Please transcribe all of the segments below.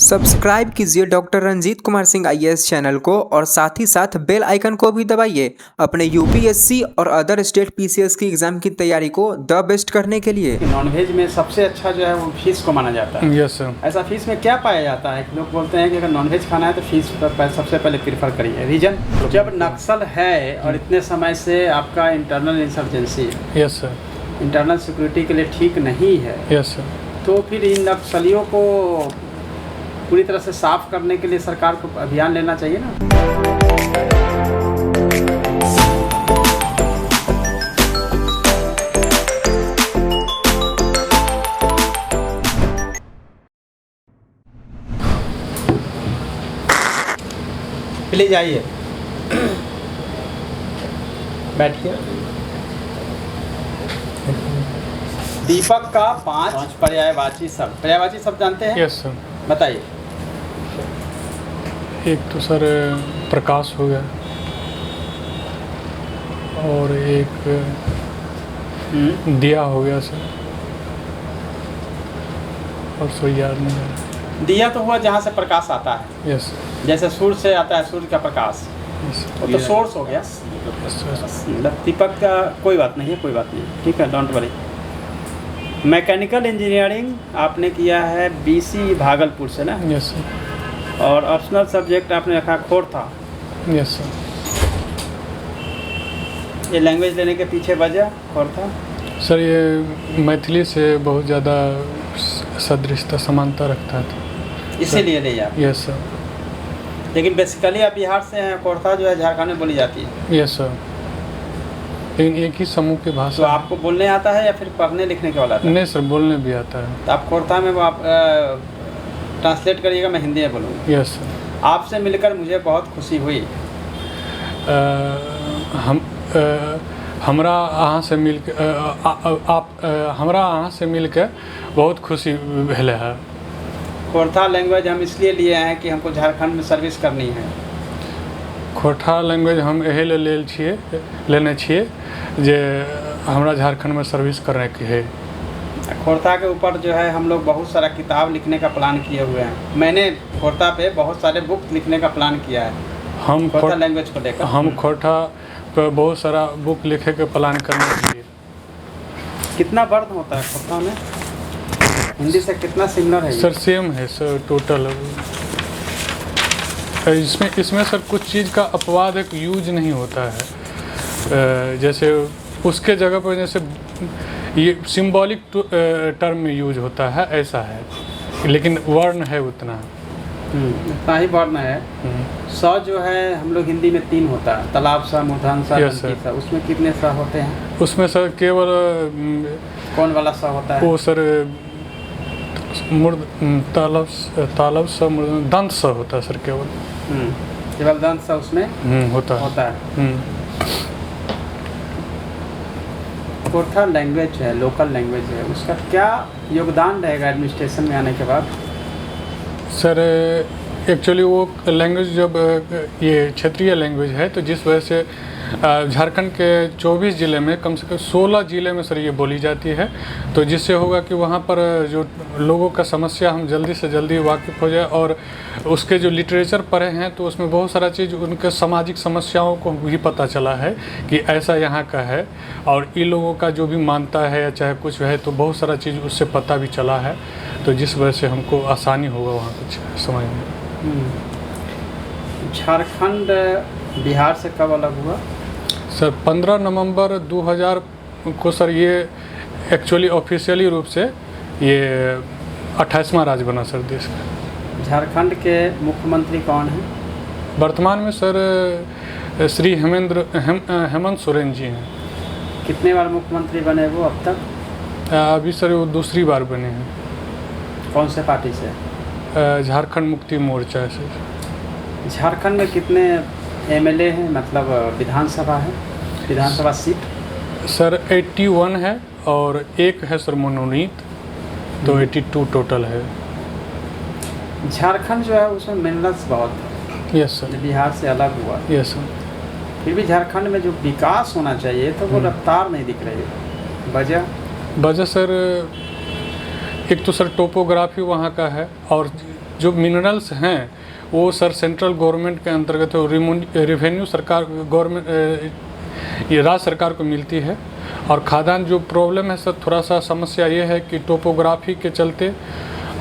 Subscribe कीजिए doctor Ranjeet Kumar Singh IAS channel को और साथ ही साथ बेल आइकन को भी दबाइए अपने यूपीएससी और अदर स्टेट पीसीएस की एग्जाम की तैयारी को द बेस्ट करने के लिए। नॉनवेज में सबसे अच्छा जो है वो फिश को माना जाता है। Yes sir. ऐसा फिश में क्या पाया जाता है? लोग बोलते हैं कि अगर नॉनवेज खाना है तो फिश सबसे पहले प्रीफर करिए। रीजन, जब नक्सल है और इतने समय से आपका इंटरनल इंसर्जेंसी है, यस सर, इंटरनल सिक्योरिटी के लिए ठीक नहीं है, यस सर, तो फिर इन नक्सलियों को पूरी तरह से साफ करने के लिए सरकार को अभियान लेना चाहिए ना। प्लीज आइए, बैठिए। दीपक का 5 पर्यायवाची शब्द। पर्यायवाची शब्द जानते हैं? Yes sir. बताइए। एक तो सर प्रकाश हो गया और एक दिया हो गया सर, और सो याद नहीं है। दिया तो हुआ जहाँ से प्रकाश आता है। यस जैसे सूर्य से आता है सूर्य का प्रकास, यस वो तो सोर्स हो गया। दीपक का कोई बात नहीं है, कोई बात नहीं, ठीक है, डोंट वरी। मैकेनिकल इंजीनियरिंग आपने किया है बीसी भागलपुर से ना? Yes sir. और ऑप्शनल सब्जेक्ट आपने रखा खोरथा। Yes sir. ये लैंग्वेज लेने के पीछे वजह खोरथा? सर ये मैथिली से बहुत ज़्यादा सदृशता समानता रखता था, इसीलिए ले आप। Yes sir. लेकिन बेसिकली आप बिहार से हैं। खोरथा जो है झारखंड में बोली जाती है। Yes sir. लेकिन एक ही समूह की भाषा। तो आपको बोलने आता है या फिर पढ़ने लिखने के वाला आता है? नहीं सर, बोलने भी आता है। तो आप खोरथा में वो आप ट्रांसलेट करिएगा, मैं हिंदी में बोलूँगा। Yes sir. आपसे मिलकर मुझे बहुत खुशी हुई। हमरा अहाँ से मिल के हमरा अहाँ से मिल के बहुत खुशी भेले है। खोरथा लैंग्वेज हम इसलिए लिए हैं कि हमको झारखंड में सर्विस करनी है। खोरठा लैंग्वेज हम एहे लेने छिए जे हमरा झारखंड में सर्विस करने की है। खोरथा के ऊपर जो है हम लोग बहुत सारा किताब लिखने का प्लान किए हुए हैं। मैंने खोरथा पे बहुत सारे बुक लिखने का प्लान किया है हम खोरथा लैंग्वेज को लेकर। हम खोरठा पर बहुत सारा बुक लिखे के प्लान करने के लिए। कितना वर्ड होता है खोरथा में? हिंदी से कितना सिमिलर है? सर सेम है सर, टोटल। इसमें सर कुछ चीज़ का अपवाद एक यूज नहीं होता है। जैसे उसके जगह पर जैसे ये सिंबॉलिक टर्म में यूज होता है, ऐसा है, लेकिन वर्ण है उतना ही वर्ण है। स जो है हम लोग हिंदी में 3 होता है, तालाब सा, मूर्धन सा, सा। उसमें कितने सा होते हैं? उसमें सर केवल कौन वाला सा होता है? वो सर तालब सा दंत सा होता है सर, केवल दंत सा उसमें होता है। खोरथा लैंग्वेज है, लोकल लैंग्वेज है, उसका क्या योगदान रहेगा एडमिनिस्ट्रेशन में आने के बाद? सर एक्चुअली वो लैंग्वेज जब ये क्षेत्रीय लैंग्वेज है, तो जिस वजह से झारखंड के 24 ज़िले में कम से कम 16 ज़िले में सर ये बोली जाती है। तो जिससे होगा कि वहाँ पर जो लोगों का समस्या हम जल्दी से जल्दी वाकिफ़ हो जाए, और उसके जो लिटरेचर पढ़े हैं तो उसमें बहुत सारा चीज़ उनके सामाजिक समस्याओं को भी पता चला है कि ऐसा यहाँ का है, और इन लोगों का जो भी मानता है या चाहे कुछ है, तो बहुत सारा चीज़ उससे पता भी चला है। तो जिस वजह से हमको आसानी होगा वहाँ कुछ समझ में। झारखंड बिहार से कब अलग हुआ? सर 15 नवंबर 2000 को सर ये एक्चुअली ऑफिशियली रूप से ये 28वां राज्य बना सर देश का। झारखंड के मुख्यमंत्री कौन हैं? वर्तमान में सर श्री हेमंत सोरेन जी हैं। कितने बार मुख्यमंत्री बने वो अब तक? अभी सर वो दूसरी बार बने हैं। कौन से पार्टी से? झारखंड मुक्ति मोर्चा है सर। झारखंड में कितने एमएलए हैं, मतलब विधानसभा है, विधानसभा सीट? सर 81 है और एक है सर मनोनीत, तो 82 टोटल है। झारखंड जो है उसमें मिनरल्स बहुत है। Yes sir. बिहार से अलग हुआ। Yes sir. फिर भी झारखंड में जो विकास होना चाहिए तो वो रफ्तार नहीं दिख रही है। वजह सर एक तो सर टोपोग्राफी वहाँ का है, और जो मिनरल्स हैं वो सर सेंट्रल गवर्नमेंट के अंतर्गत रेवेन्यू सरकार गवर्नमेंट ये राज्य सरकार को मिलती है। और खादान जो प्रॉब्लम है सर, थोड़ा सा समस्या ये है कि टोपोग्राफी के चलते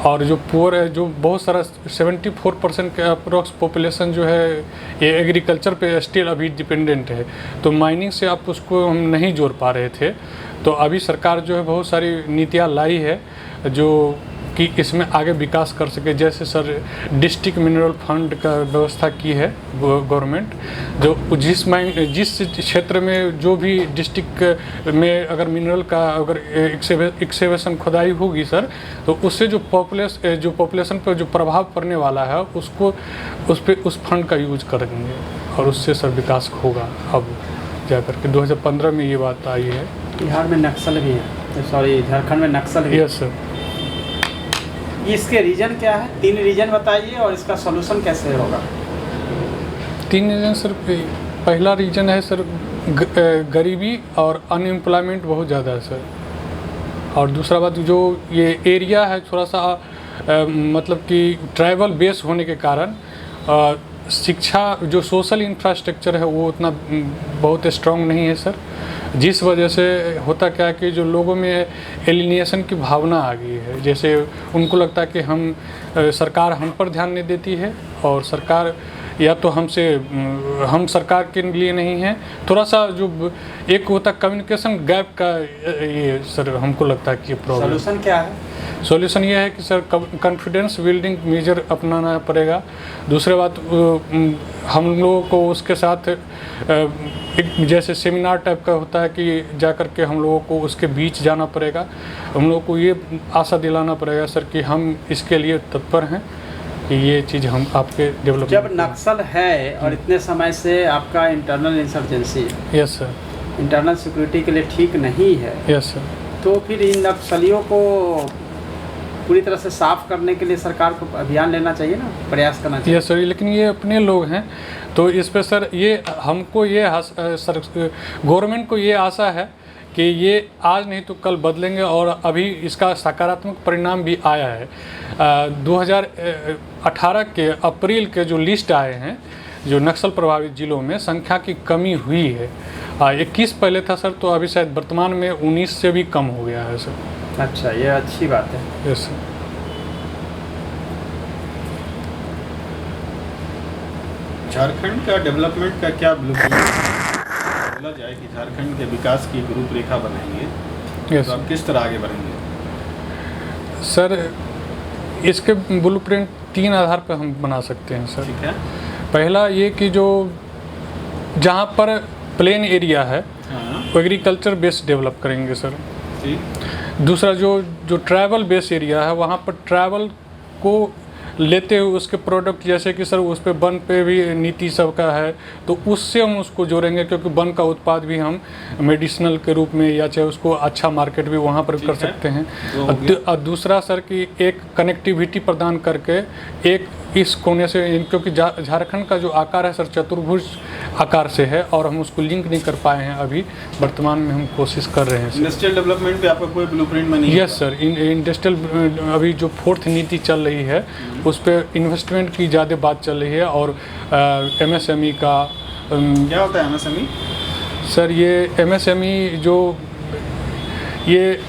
और जो पुअर है, जो बहुत सारा 74% के अप्रोक्स पॉपुलेशन जो है ये एग्रीकल्चर पे स्टिल अभी डिपेंडेंट है, तो माइनिंग से आप उसको हम नहीं जोड़ पा रहे थे। तो अभी सरकार जो है बहुत सारी नीतियाँ लाई है जो कि इसमें आगे विकास कर सके। जैसे सर डिस्ट्रिक्ट मिनरल फंड का व्यवस्था की है गवर्नमेंट, जो जिस क्षेत्र में जो भी डिस्ट्रिक्ट में अगर मिनरल का अगर एक्सकेवेशन खुदाई होगी सर, तो उससे जो पॉपुलेशन पर जो प्रभाव पड़ने वाला है उसको उस फंड का यूज करेंगे और उससे सर विकास होगा। अब जाकर के 2015 में ये बात आई है। बिहार में नक्सल भी है, सॉरी झारखंड में नक्सल भी है। Yes sir. इसके रीजन क्या है? 3 रीजन बताइए और इसका सॉल्यूशन कैसे होगा? 3 रीजन सर। पहला रीजन है सर गरीबी और अनएम्प्लॉयमेंट बहुत ज़्यादा है सर। और दूसरा बात जो ये एरिया है थोड़ा सा मतलब कि ट्राइबल बेस होने के कारण शिक्षा जो सोशल इंफ्रास्ट्रक्चर है वो उतना बहुत स्ट्रांग नहीं है सर, जिस वजह से होता क्या है कि जो लोगों में एलिनेशन की भावना आ गई है। जैसे उनको लगता है कि सरकार हम पर ध्यान नहीं देती है और सरकार या तो हम सरकार के लिए नहीं है। थोड़ा सा जो एक होता कम्युनिकेशन गैप का ये सर हमको लगता है कि प्रॉब्लम। सॉल्यूशन क्या है? सॉल्यूशन ये है कि सर कॉन्फिडेंस बिल्डिंग मेजर अपनाना पड़ेगा। दूसरी बात हम लोगों को उसके साथ एक जैसे सेमिनार टाइप का होता है कि जा कर के हम लोगों को उसके बीच जाना पड़ेगा। हम लोगों को ये आशा दिलाना पड़ेगा सर कि हम इसके लिए तत्पर हैं कि ये चीज़ हम आपके डेवलप। जब नक्सल है और इतने समय से आपका internal insurgency, yes sir, internal security के लिए ठीक नहीं है, यस सर, तो फिर इन नक्सलियों को पूरी तरह से साफ करने के लिए सरकार को अभियान लेना चाहिए ना, प्रयास करना चाहिए। यस सर, लेकिन ये अपने लोग हैं तो इस पे सर ये हमको ये सर गवर्नमेंट को ये आशा है कि ये आज नहीं तो कल बदलेंगे और अभी इसका सकारात्मक परिणाम भी आया है। 2018 के अप्रैल के जो लिस्ट आए हैं जो नक्सल प्रभावित जिलों में संख्या की कमी हुई है। 21 पहले था सर, तो अभी शायद वर्तमान में 19 से भी कम हो गया है सर। अच्छा, ये अच्छी बात है। Yes sir. झारखंड का डेवलपमेंट का क्या ब्लूप्रिंट बोला जाए कि झारखंड के विकास की एक रूपरेखा बनाएंगे, यस तो आप किस तरह आगे बढ़ेंगे? सर, इसके ब्लूप्रिंट 3 आधार पर हम बना सकते हैं सर। ठीक है। पहला ये कि जो जहाँ पर प्लेन एरिया है हाँ, वो एग्रीकल्चर बेस्ड डेवलप करेंगे सर। ठीक। दूसरा जो ट्रैवल बेस एरिया है वहाँ पर ट्रैवल को लेते हुए उसके प्रोडक्ट जैसे कि सर उस पर वन पे भी नीति सबका है तो उससे हम उसको जोड़ेंगे, क्योंकि वन का उत्पाद भी हम मेडिसिनल के रूप में या चाहे उसको अच्छा मार्केट भी वहाँ पर कर सकते हैं। और दूसरा सर कि एक कनेक्टिविटी प्रदान करके एक इस कोने से, क्योंकि झारखंड का जो आकार है सर चतुर्भुज आकार से है और हम उसको लिंक नहीं कर पाए हैं अभी, वर्तमान में हम कोशिश कर रहे हैं सर। इंडस्ट्रियल डेवलपमेंट पे आपका कोई ब्लूप्रिंट में नहीं? यस सर, इंडस्ट्रियल अभी जो 4th नीति चल रही है उस पर इन्वेस्टमेंट की ज़्यादा बात चल रही है और MSME का क्या होता है MSME? सर ये MSME जो ये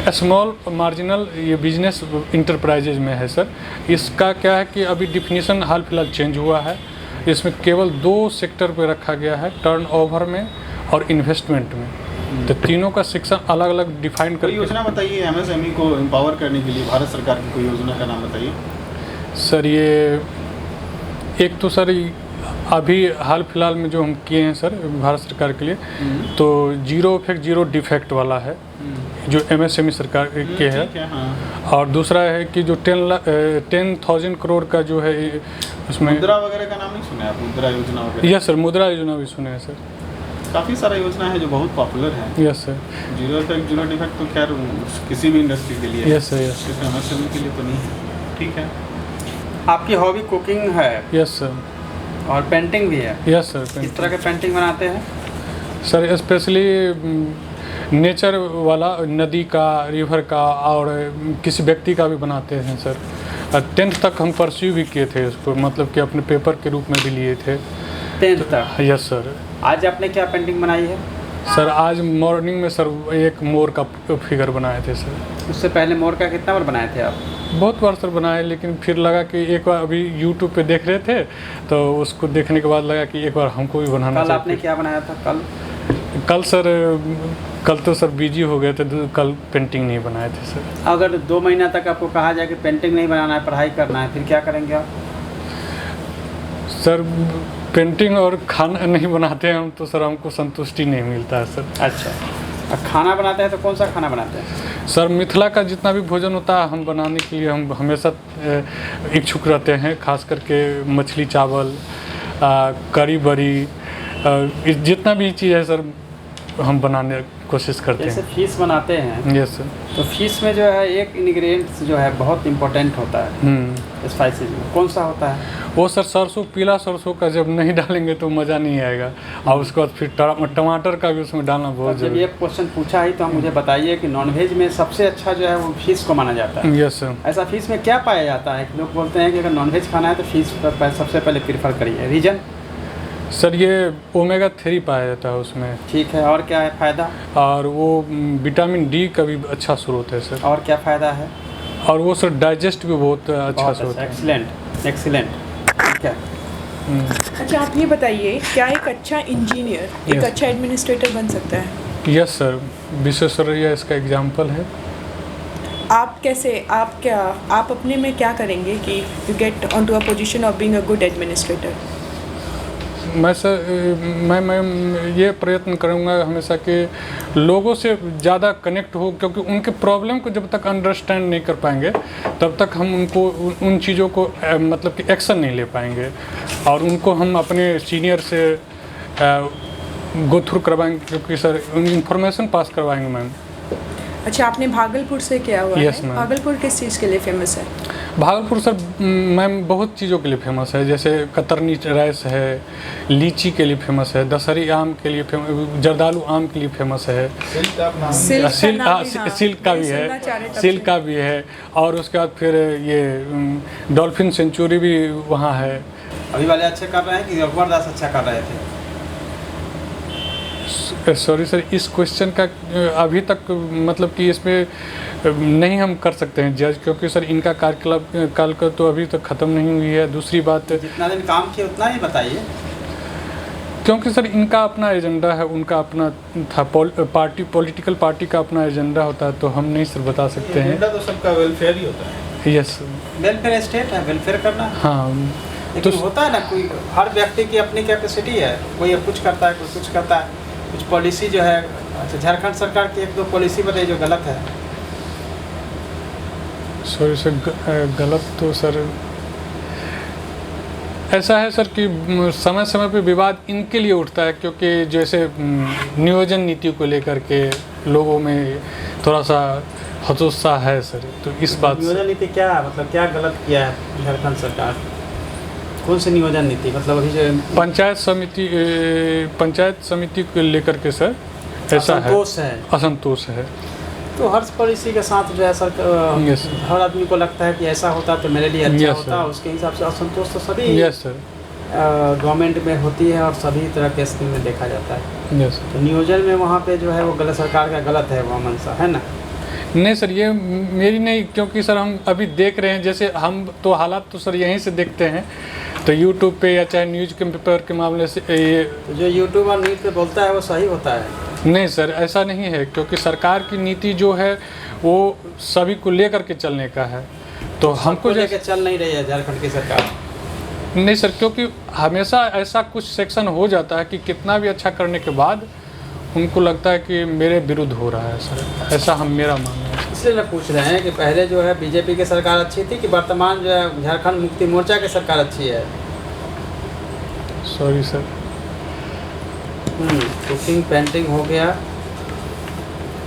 स्मॉल मार्जिनल ये बिजनेस इंटरप्राइजेज में है सर। इसका क्या है कि अभी डिफिनीशन हाल फिलहाल चेंज हुआ है, इसमें केवल 2 सेक्टर पे रखा गया है, टर्नओवर में और इन्वेस्टमेंट में। तो तीनों का सेक्शन अलग अलग डिफाइन कोई कर। योजना बताइए MSME को एम्पावर करने के लिए, भारत सरकार की कोई योजना का नाम बताइए। सर ये एक तो सर अभी हाल फिलहाल में जो हम किए हैं सर भारत सरकार के लिए, तो 0 इफेक्ट 0 डिफेक्ट वाला है जो MSME सरकार के है। हाँ। और दूसरा है कि जो 10,000 करोड़ का जो है उसमें मुद्रा वगैरह का नाम नहीं सुना आप? मुद्रा योजना वगैरह? यस सर, मुद्रा योजना भी सुने हैं सर। काफ़ी सारा योजना है जो बहुत पॉपुलर है। Yes sir. 0 इफेक्ट 0 डिफेक्ट तो खैर किसी भी इंडस्ट्री के लिए, यस सर, यस सिर्फ MSME के लिए तो नहीं है। ठीक है। आपकी हॉबी कुकिंग है यस सर, और पेंटिंग भी है। Yes sir. किस तरह के पेंटिंग बनाते हैं? सर स्पेशली नेचर वाला, नदी का, रिवर का और किसी व्यक्ति का भी बनाते हैं सर। 10th तक हम परस्यू भी किए थे इसको, मतलब कि अपने पेपर के रूप में भी लिए थे। 10th तक। Yes sir. आज आपने क्या पेंटिंग बनाई है? सर आज मॉर्निंग में सर एक मोर का फिगर बनाए थे सर। उससे पहले मोर का कितना बार बनाए थे आप? बहुत बार सर बनाए, लेकिन फिर लगा कि एक बार अभी यूट्यूब पे देख रहे थे तो उसको देखने के बाद लगा कि एक बार हमको भी बनाना कल चाहिए। आपने क्या बनाया था कल? कल तो सर बिजी हो गए थे तो कल पेंटिंग नहीं बनाए थे सर। अगर 2 महीना तक आपको कहा जाए कि पेंटिंग नहीं बनाना है, पढ़ाई करना है, फिर क्या करेंगे आप? सर पेंटिंग और खाना नहीं बनाते हैं हम तो सर हमको संतुष्टि नहीं मिलता है सर। अच्छा, अब खाना बनाते हैं तो कौन सा खाना बनाते हैं? सर मिथिला का जितना भी भोजन होता है हम बनाने के लिए हम हमेशा इच्छुक रहते हैं, खास करके मछली चावल, करी बड़ी, जितना भी चीज़ है सर हम बनाने की कोशिश करते जैसे हैं। फीस बनाते हैं यस सर। तो फीस में जो है एक इंग्रेडिएंट्स जो है बहुत इम्पोर्टेंट होता है स्पाइसेस में, कौन सा होता है? वो सर सरसों, पीला सरसों का जब नहीं डालेंगे तो मज़ा नहीं आएगा, और उसके बाद फिर टमाटर का भी उसमें डालना बहुत जब जरूरी ये क्वेश्चन पूछा ही तो मुझे बताइए कि नॉनवेज में सबसे अच्छा जो है वो फिश को माना जाता है। Yes sir. ऐसा फिश में क्या पाया जाता है? लोग बोलते हैं कि अगर नॉनवेज खाना है तो फिश पर सबसे पहले प्रीफर करिए, रीजन? सर ये ओमेगा 3 पाया जाता है उसमें। ठीक है, और क्या है फ़ायदा? और वो विटामिन डी का भी अच्छा स्रोत है सर। और क्या फ़ायदा है? और वो सर डाइजेस्ट भी बहुत अच्छा स्रोत है। Excellent excellent. ठीक है। अच्छा, आप ये बताइए, क्या एक अच्छा इंजीनियर एक Yes. अच्छा एडमिनिस्ट्रेटर बन सकता है? यस सर, विश्वेश्वरैया इसका एग्जाम्पल है। आप कैसे, आप अपने में क्या करेंगे कि you get on to a position of being a good administrator? मैं ये प्रयत्न करूँगा हमेशा कि लोगों से ज़्यादा कनेक्ट हो, क्योंकि उनके प्रॉब्लम को जब तक अंडरस्टैंड नहीं कर पाएंगे तब तक हम उनको उन चीज़ों को मतलब कि एक्शन नहीं ले पाएंगे, और उनको हम अपने सीनियर से गो थ्रू करवाएंगे, क्योंकि सर इंफॉर्मेशन पास करवाएंगे मैम। अच्छा, आपने भागलपुर से किया हुआ Yes, है। ma'am. भागलपुर किस चीज़ के लिए फेमस है? भागलपुर सर मैम बहुत चीज़ों के लिए फेमस है, जैसे कतरनी राइस है, लीची के लिए फेमस है, दशहरी आम के लिए फेमस, जर्दालू आम के लिए फेमस है, सिल्क का नाम भी, हाँ, सिल्क का भी मैं सुनना है, चाह रही तब सिल्क से। का भी है, और उसके बाद फिर ये डॉल्फिन सेंचुरी भी वहाँ है। अभी वाले अच्छे कर रहे हैं कि अकबर दास अच्छा कर रहे थे? सॉरी सर, इस क्वेश्चन का अभी तक मतलब कि इसमें नहीं हम कर सकते हैं जज, क्योंकि सर इनका काल तो अभी तक ख़त्म नहीं हुई है। दूसरी बात, जितना दिन काम किए उतना ही बताइए। क्योंकि सर इनका अपना एजेंडा है, उनका अपना था, पॉलिटिकल पार्टी का अपना एजेंडा होता है, तो हम नहीं सर बता सकते हैं। एजेंडा तो सबका वेलफेयर ही होता है। यस। वेलफेयर स्टेट है, वेलफेयर करना। हाँ, लेकिन तो होता है ना, कोई हर व्यक्ति की अपनी कैपेसिटी है, कोई कुछ करता है, कोई कुछ करता है, कुछ पॉलिसी जो है। अच्छा, झारखंड सरकार की 1-2 पॉलिसी बताइए जो गलत है। सॉरी सर, गलत तो सर ऐसा है सर कि समय समय पे विवाद इनके लिए उठता है, क्योंकि जैसे नियोजन नीति को लेकर के लोगों में थोड़ा सा हतोत्साह है सर, तो इस बात से। नियोजन नीति क्या है, मतलब क्या गलत किया है झारखंड सरकार? कौन सी नियोजन नीति? मतलब अभी जो पंचायत समिति को लेकर के सर ऐसा है, असंतोष है। तो हर पॉलिसी के साथ जो है सर, Yes. हर आदमी को लगता है कि ऐसा होता तो मेरे लिए अच्छा Yes, होता, sir. उसके हिसाब से असंतोष तो सभी यस सर। गवर्नमेंट में होती है और सभी तरह के स्कीम में देखा जाता है। यस। तो नियोजन में वहाँ पे जो है वो गलत, सरकार का गलत है वो मंशा, है ना? नहीं सर, ये मेरी नहीं, क्योंकि सर हम अभी देख रहे हैं, जैसे हम तो हालात तो सर यहीं से देखते हैं, तो यूट्यूब पे या चाहे न्यूज़ के पेपर के मामले से ये तो जो यूट्यूब और न्यूज़ पे बोलता है वो सही होता है? नहीं सर, ऐसा नहीं है, क्योंकि सरकार की नीति जो है वो सभी को लेकर के चलने का है, तो हमको लेके चल नहीं रही है झारखंड की सरकार। नहीं सर, क्योंकि हमेशा ऐसा कुछ सेक्शन हो जाता है कि कितना भी अच्छा करने के बाद उनको लगता है कि मेरे विरुद्ध हो रहा है सर, ऐसा मेरा मानना है। इसलिए मैं पूछ रहे हैं कि पहले जो है बीजेपी की सरकार अच्छी थी कि वर्तमान जो है झारखंड मुक्ति मोर्चा की सरकार अच्छी है? Sorry sir. कुकिंग पेंटिंग हो गया,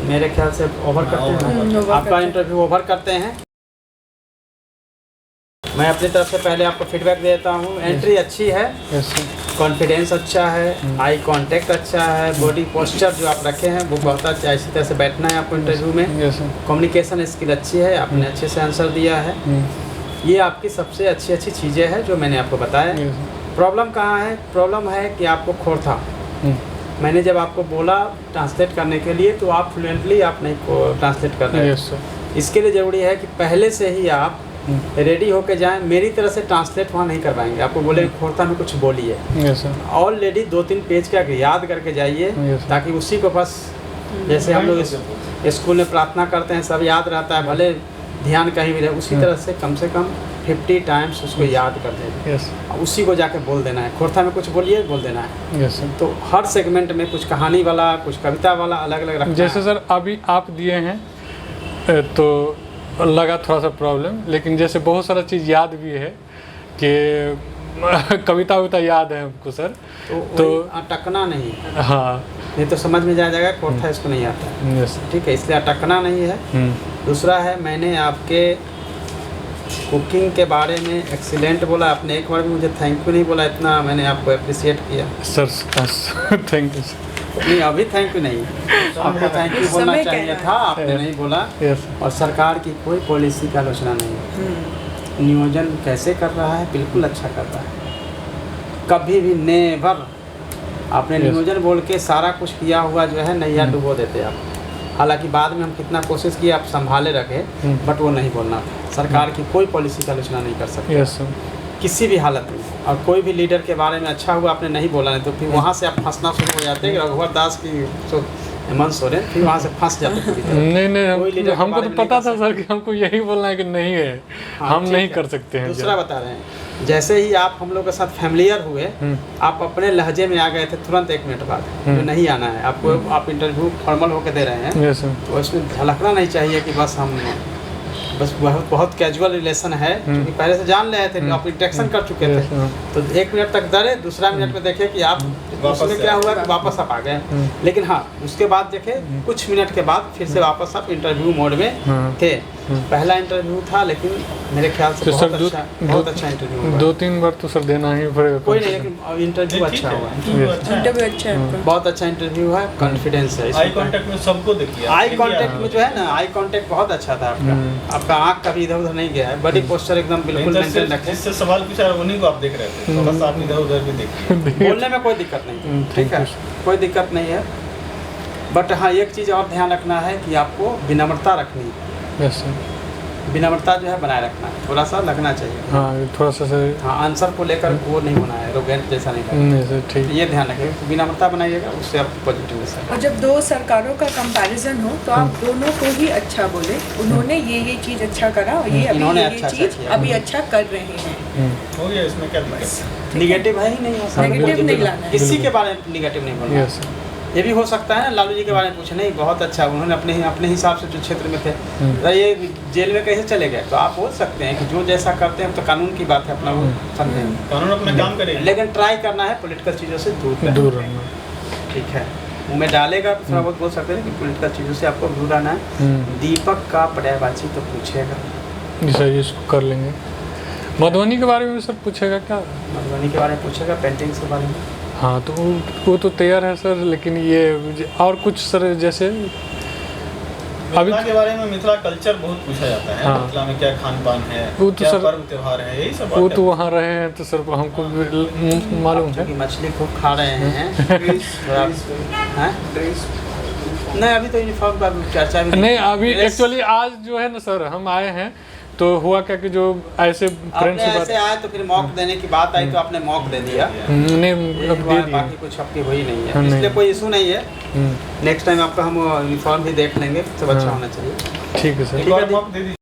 मेरे ख्याल से ओवर करते हैं। ओवर आपका करते हैं। इंटरव्यू ओवर करते हैं। मैं अपनी तरफ से पहले आपको फीडबैक देता हूँ। एंट्री अच्छी है, यस सर। कॉन्फिडेंस अच्छा है, आई कांटेक्ट अच्छा है, बॉडी पोस्चर जो आप रखे हैं वो बहुत अच्छा है, इसी तरह से बैठना है आपको इंटरव्यू में। Yes sir. कम्युनिकेशन स्किल अच्छी है, आपने अच्छे से आंसर दिया है। ये आपकी सबसे अच्छी चीज़ें हैं जो मैंने आपको बताया। Yes, प्रॉब्लम कहाँ है? प्रॉब्लम है कि आपको खोर था। मैंने जब आपको बोला ट्रांसलेट करने के लिए तो आप फ्लुएंटली आप नहीं ट्रांसलेट कर रहे। Yes sir. इसके लिए ज़रूरी है कि पहले से ही आप रेडी होके जाएं। मेरी तरह से ट्रांसलेट वहाँ नहीं करवाएंगे, आपको बोले खोरता में कुछ बोलिए। Yes sir. ऑलरेडी 2-3 पेज का याद करके जाइए, Yes. ताकि उसी को बस जैसे हम लोग स्कूल में प्रार्थना करते हैं सब याद रहता है, भले ध्यान कहीं भी रहे, उसी तरह से कम 50 टाइम्स उसको याद कर देना। यस उसी को जाके बोल देना है। खोरता में कुछ बोलिए, बोल देना है। Yes sir. तो हर सेगमेंट में कुछ कहानी वाला, कुछ कविता वाला अलग अलग रखना जैसे है। सर अभी आप दिए हैं तो लगा थोड़ा सा प्रॉब्लम, लेकिन जैसे बहुत सारा चीज़ याद भी है कि कविता वविता याद है हमको सर। तो अटकना नहीं, हाँ नहीं तो समझ में जाएगा खोरता इसको नहीं आता। यस। ठीक है, इसलिए अटकना नहीं है। दूसरा है, मैंने आपके कुकिंग के बारे में एक्सीलेंट बोला, आपने एक बार भी मुझे थैंक यू नहीं बोला, इतना मैंने आपको अप्रिशिएट किया। Sir thank you sir. नहीं, अभी थैंक यू नहीं, आपको थैंक यू बोलना समय चाहिए कहना था, आपने नहीं बोला। यस और सरकार की कोई पॉलिसी का आलोचना नहीं है। नियोजन कैसे कर रहा है, बिल्कुल अच्छा कर रहा है। कभी भी नेवर आपने Yes. नियोजन बोल के सारा कुछ किया हुआ जो है नैया डुबो देते आप। हालांकि बाद में हम कितना कोशिश किए आप संभाले रखे, बट वो नहीं बोलना था। सरकार की कोई पॉलिसी का आलोचना नहीं कर सकते यस सर। किसी भी हालत में। और कोई भी लीडर के बारे में अच्छा हुआ आपने नहीं बोला, नहीं तो फिर वहाँ से आप फंसना शुरू हो जाते हैं। रघुवर दास की हेमंत सोरेन, फिर वहाँ से फंस जाते पूरी तरह। नहीं कोई लीडर के हमको बारे तो में पता नहीं था कर सर कि हमको यही बोलना है कि नहीं है, हाँ, हम ठीक नहीं है। कर सकते हैं। दूसरा बता रहे हैं, जैसे ही आप हम लोग के साथ फैमिलियर हुए, आप अपने लहजे में आ गए थे तुरंत 1 मिनट बाद, जो नहीं आना है आपको। आप इंटरव्यू फॉर्मल होकर दे रहे हैं, यस सर। तो इसमें झलकना नहीं चाहिए कि बस हम बहुत कैजुअल रिलेशन है, क्योंकि पहले से जान रहे थे, आप इंटरेक्शन कर चुके थे। तो 1 मिनट तक डरे, दूसरा मिनट में देखे कि आप उसमें क्या हुआ कि वापस आप आ गए। लेकिन हाँ, उसके बाद देखे कुछ मिनट के बाद फिर से वापस आप इंटरव्यू मोड में थे। पहला इंटरव्यू था, लेकिन मेरे ख्याल से तो बहुत सर अच्छा इंटरव्यू हुआ। 2-3 बार तो सर देना ही पड़ेगा। कोई नहीं, लेकिन इंटरव्यू अच्छा हुआ। इंटरव्यू अच्छा है आपका। बहुत अच्छा इंटरव्यू है, कॉन्फिडेंस है। आई कांटेक्ट में सबको देखिए, आई कांटेक्ट में जो है ना, आई कांटेक्ट बहुत अच्छा था आपका। आपका आँख कभी इधर उधर नहीं गया है, बॉडी पोस्चर एकदम बिल्कुल मेंटेन रखे। जिससे सवाल पूछा उन्हीं को आप देख रहे थे, थोड़ा सा आप इधर उधर भी देखिए। बोलने में कोई दिक्कत नहीं, ठीक है, कोई दिक्कत नहीं है। बट हाँ, एक चीज़ और ध्यान रखना है कि आपको विनम्रता रखनी है। Yes sir. विनम्रता जो है बनाए रखना है, थोड़ा सा लगना चाहिए। हाँ थोड़ा सा सर। हाँ, आंसर को लेकर वो नहीं होना है, रोगेंट जैसा नहीं करना। नहीं सर ठीक। ये ध्यान रखिए, विनम्रता बनाइएगा, उससे आप पॉजिटिवनेस है। और जब 2 सरकारों का कंपैरिजन हो तो आप दोनों को ही अच्छा बोले। उन्होंने ये चीज़ अच्छा करा और ये इन्होंने अभी अच्छा चीज़ किया। अभी अच्छा कर रहे हैं। हो गया, इसमें क्या दिक्कत है? निगेटिव है ही नहीं, हो सकता। नेगेटिव नहीं लाना है। किसी के बारे में निगेटिव नहीं बोलना। यस। ये भी हो सकता है ना, लालू जी के बारे में पूछे, नहीं बहुत अच्छा, उन्होंने अपने हिसाब से जो क्षेत्र में थे, तो ये जेल में कैसे चले गए, तो आप बोल सकते हैं कि जो जैसा करते हैं तो कानून की बात है, अपना वो समझेंगे। कानून अपना काम करेगा, लेकिन ट्राई करना है पॉलिटिकल चीज़ों से दूर रहना। ठीक है, मुँह में डालेगा तो थोड़ा बहुत बोल सकते हैं कि पॉलिटिकल चीज़ों से आपको दूर रहना है। दीपक का पर्यायवाची तो पूछेगा, जी सर, इसको कर लेंगे। मधुबनी के बारे में सर पूछेगा क्या? मधुबनी के बारे में पूछेगा, पेंटिंग्स के बारे में। हाँ तो वो तो तैयार है सर, लेकिन ये और कुछ सर जैसे मिथिला के बारे में, मिथिला कल्चर बहुत पूछा जाता है। हाँ। मिथिला में क्या खान पान है, वो तो क्या सर- पर्व त्योहार है, यही सब वो बातें। तो वहाँ रहे हैं तो सर हमको मालूम है। क्योंकि मछली खूब खा रहे हैं। हैं? नहीं, अभी तो यूनिफॉर्म का चर्चा भी नहीं अभी ड्रेस- एक्चुअली आज जो है ना सर, हम आए हैं तो हुआ क्या कि जो ऐसे फ्रेंड आपने से ऐसे आए तो फिर मॉक देने की बात आई तो आपने मॉक दे दिया। नहीं ये अब हुआ दे है, दिए। बाकी कुछ आपकी हुई नहीं है, हाँ, इसलिए नहीं। कोई इशू नहीं है। नेक्स्ट टाइम आपका हम यूनिफॉर्म भी देख लेंगे, सब अच्छा हाँ। होना चाहिए। ठीक है सर। एक बार मौका दे दीजिए।